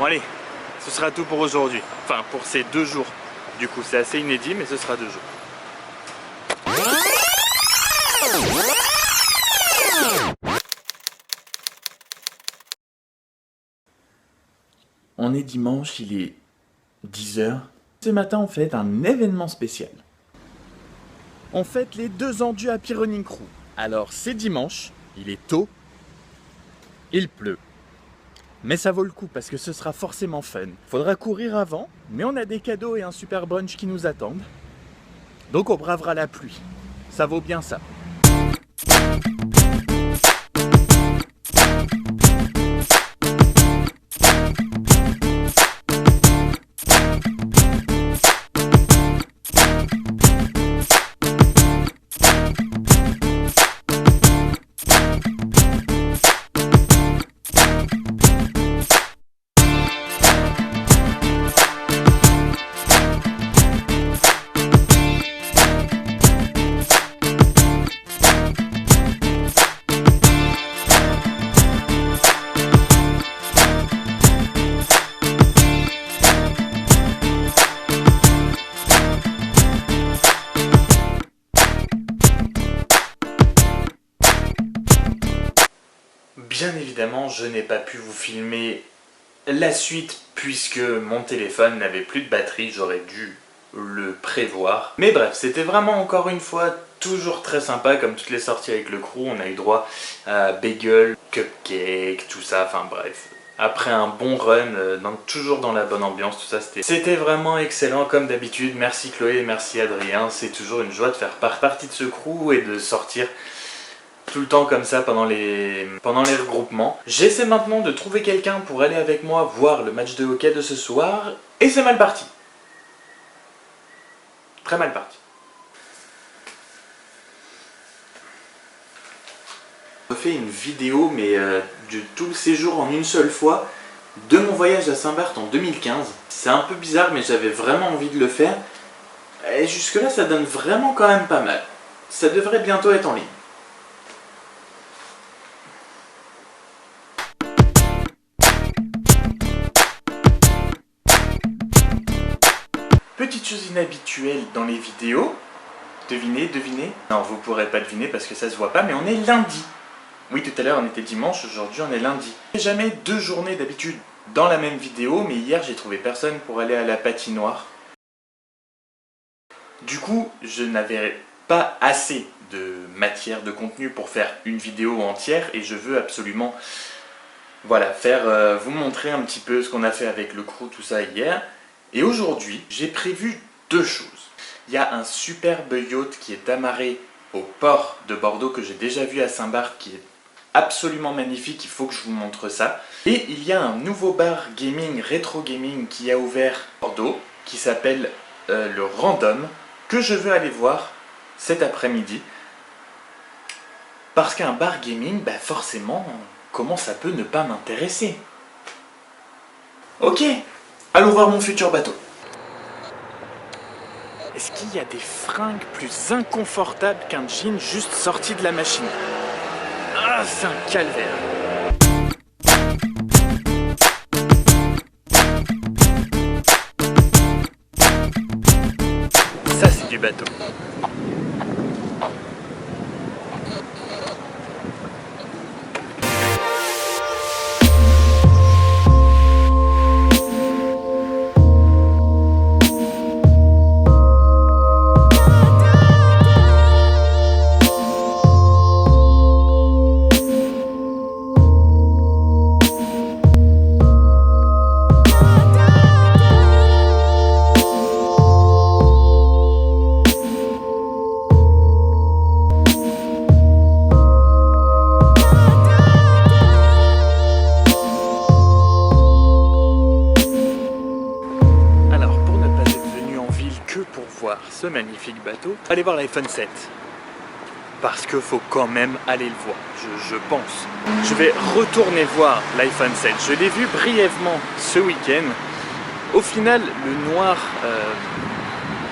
Bon allez, ce sera tout pour aujourd'hui. Enfin, pour ces 2 jours. Du coup, c'est assez inédit, mais ce sera 2 jours. On est dimanche, il est 10 h. Ce matin, on fait un événement spécial. On fête les 2 ans du Happy Running Crew. Alors, c'est dimanche, il est tôt, il pleut. Mais ça vaut le coup parce que ce sera forcément fun. Faudra courir avant, mais on a des cadeaux et un super brunch qui nous attendent. Donc on bravera la pluie. Ça vaut bien ça. Bien évidemment, je n'ai pas pu vous filmer la suite puisque mon téléphone n'avait plus de batterie, j'aurais dû le prévoir. Mais bref, c'était vraiment encore une fois toujours très sympa, comme toutes les sorties avec le crew, on a eu droit à bagel, cupcake, tout ça, enfin bref. Après un bon run, toujours dans la bonne ambiance, tout ça, c'était vraiment excellent comme d'habitude. Merci Chloé, merci Adrien, c'est toujours une joie de faire partie de ce crew et de sortir tout le temps comme ça pendant les regroupements. J'essaie maintenant de trouver quelqu'un pour aller avec moi voir le match de hockey de ce soir, et c'est mal parti. Très mal parti. Je fais une vidéo mais de tout le séjour en une seule fois de mon voyage à Saint-Barth en 2015. C'est un peu bizarre mais j'avais vraiment envie de le faire. Et jusque là ça donne vraiment quand même pas mal. Ça devrait bientôt être en ligne. Petite chose inhabituelle dans les vidéos, devinez. Non, vous pourrez pas deviner parce que ça se voit pas, mais on est lundi. Oui, tout à l'heure on était dimanche, aujourd'hui on est lundi. Jamais 2 journées d'habitude dans la même vidéo, mais hier j'ai trouvé personne pour aller à la patinoire. Du coup, je n'avais pas assez de matière, de contenu pour faire une vidéo entière et je veux absolument, voilà, vous montrer un petit peu ce qu'on a fait avec le crew, tout ça hier. Et aujourd'hui, j'ai prévu 2 choses. Il y a un superbe yacht qui est amarré au port de Bordeaux que j'ai déjà vu à Saint-Barth qui est absolument magnifique, il faut que je vous montre ça. Et il y a un nouveau bar gaming, rétro gaming qui a ouvert à Bordeaux qui s'appelle le Random que je veux aller voir cet après-midi. Parce qu'un bar gaming, bah forcément, comment ça peut ne pas m'intéresser? Ok, allons voir mon futur bateau. Est-ce qu'il y a des fringues plus inconfortables qu'un jean juste sorti de la machine? Ah, c'est un calvaire. Ça, c'est du bateau. Ce magnifique bateau, allez voir l'iPhone 7 parce qu'il faut quand même aller le voir, je pense. Je vais retourner voir l'iPhone 7, je l'ai vu brièvement ce week-end. Au final, le noir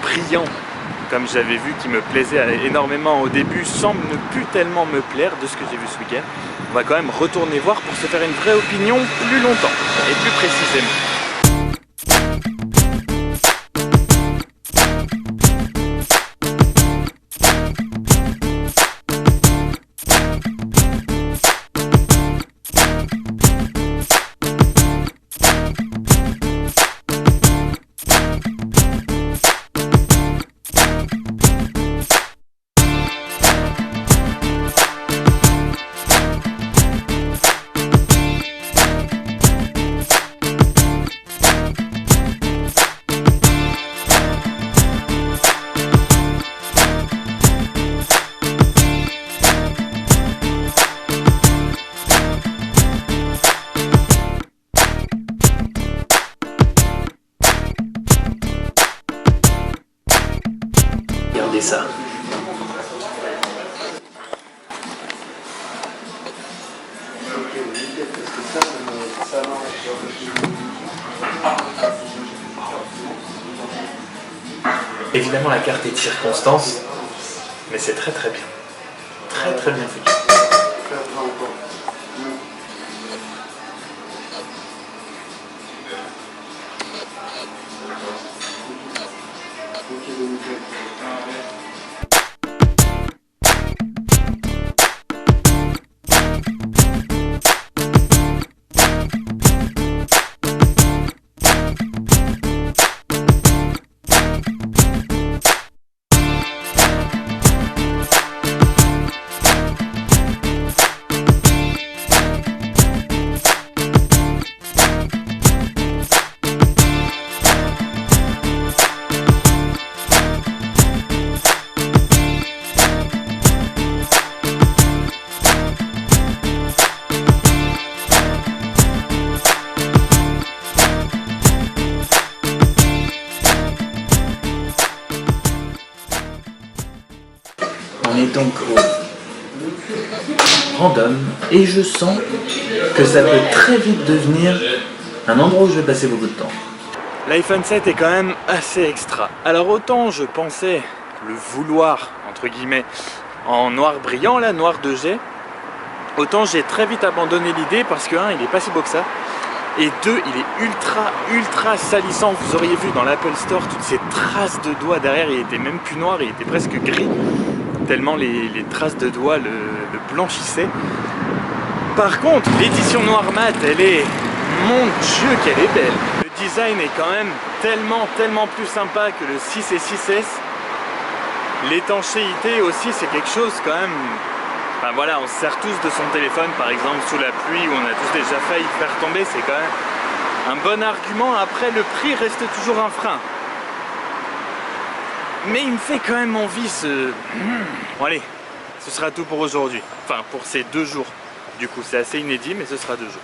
brillant comme j'avais vu qui me plaisait énormément au début, semble ne plus tellement me plaire de ce que j'ai vu ce week-end. On va quand même retourner voir pour se faire une vraie opinion plus longtemps et plus précisément. Regardez ça. Évidemment, la carte est de circonstance, mais c'est très très bien. Très très bien foutu. On est donc au random et je sens que ça peut très vite devenir un endroit où je vais passer beaucoup de temps. L'iPhone 7 est quand même assez extra. Alors autant je pensais le vouloir, entre guillemets, en noir brillant, là, noir 2G, autant j'ai très vite abandonné l'idée parce que, un, il est pas si beau que ça, et deux, il est ultra salissant. Vous auriez vu dans l'Apple Store toutes ces traces de doigts derrière, il était même plus noir, il était presque gris, tellement les traces de doigts le blanchissaient. Par contre, l'édition noir mat, elle est... Mon Dieu, qu'elle est belle! Le design est quand même tellement plus sympa que le 6 et 6S. L'étanchéité aussi, c'est quelque chose quand même... Enfin voilà, on se sert tous de son téléphone, par exemple, sous la pluie, où on a tous déjà failli faire tomber, c'est quand même un bon argument. Après, le prix reste toujours un frein. Mais il me fait quand même envie ce... Bon allez, ce sera tout pour aujourd'hui. Enfin, pour ces 2 jours. Du coup, c'est assez inédit, mais ce sera 2 jours.